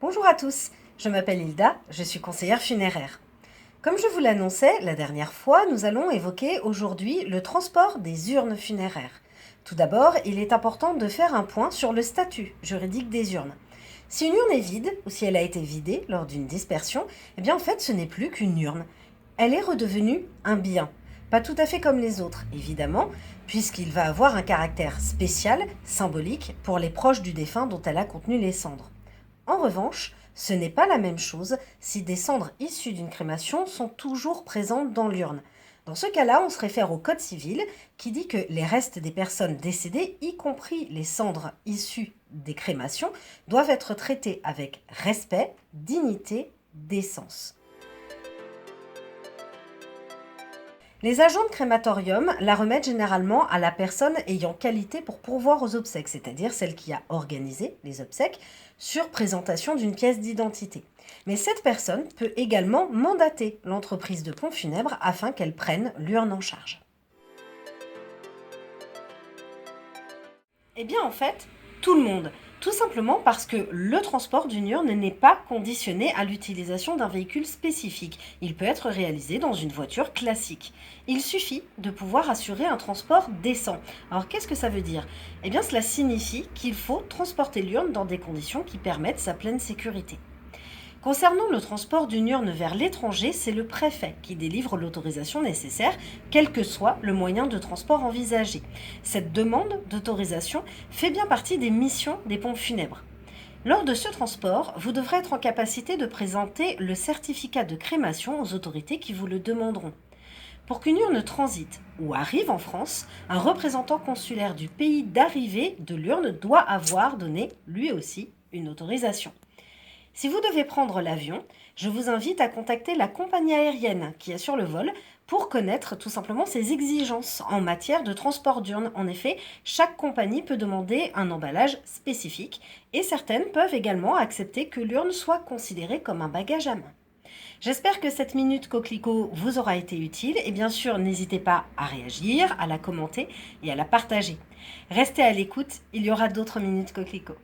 Bonjour à tous, je m'appelle Hilda, je suis conseillère funéraire. Comme je vous l'annonçais la dernière fois, nous allons évoquer aujourd'hui le transport des urnes funéraires. Tout d'abord, il est important de faire un point sur le statut juridique des urnes. Si une urne est vide ou si elle a été vidée lors d'une dispersion, eh bien en fait ce n'est plus qu'une urne. Elle est redevenue un bien. Pas tout à fait comme les autres, évidemment, puisqu'il va avoir un caractère spécial, symbolique, pour les proches du défunt dont elle a contenu les cendres. En revanche, ce n'est pas la même chose si des cendres issues d'une crémation sont toujours présentes dans l'urne. Dans ce cas-là, on se réfère au Code civil qui dit que les restes des personnes décédées, y compris les cendres issues des crémations, doivent être traités avec respect, dignité, décence. Les agents de crématorium la remettent généralement à la personne ayant qualité pour pourvoir aux obsèques, c'est-à-dire celle qui a organisé les obsèques, sur présentation d'une pièce d'identité. Mais cette personne peut également mandater l'entreprise de pompes funèbres afin qu'elle prenne l'urne en charge. Eh bien en fait, tout le monde. Tout simplement parce que le transport d'une urne n'est pas conditionné à l'utilisation d'un véhicule spécifique. Il peut être réalisé dans une voiture classique. Il suffit de pouvoir assurer un transport décent. Alors qu'est-ce que ça veut dire? Eh bien cela signifie qu'il faut transporter l'urne dans des conditions qui permettent sa pleine sécurité. Concernant le transport d'une urne vers l'étranger, c'est le préfet qui délivre l'autorisation nécessaire, quel que soit le moyen de transport envisagé. Cette demande d'autorisation fait bien partie des missions des pompes funèbres. Lors de ce transport, vous devrez être en capacité de présenter le certificat de crémation aux autorités qui vous le demanderont. Pour qu'une urne transite ou arrive en France, un représentant consulaire du pays d'arrivée de l'urne doit avoir donné, lui aussi, une autorisation. Si vous devez prendre l'avion, je vous invite à contacter la compagnie aérienne qui assure le vol pour connaître tout simplement ses exigences en matière de transport d'urne. En effet, chaque compagnie peut demander un emballage spécifique et certaines peuvent également accepter que l'urne soit considérée comme un bagage à main. J'espère que cette minute coquelicot vous aura été utile et bien sûr n'hésitez pas à réagir, à la commenter et à la partager. Restez à l'écoute, il y aura d'autres minutes coquelicot.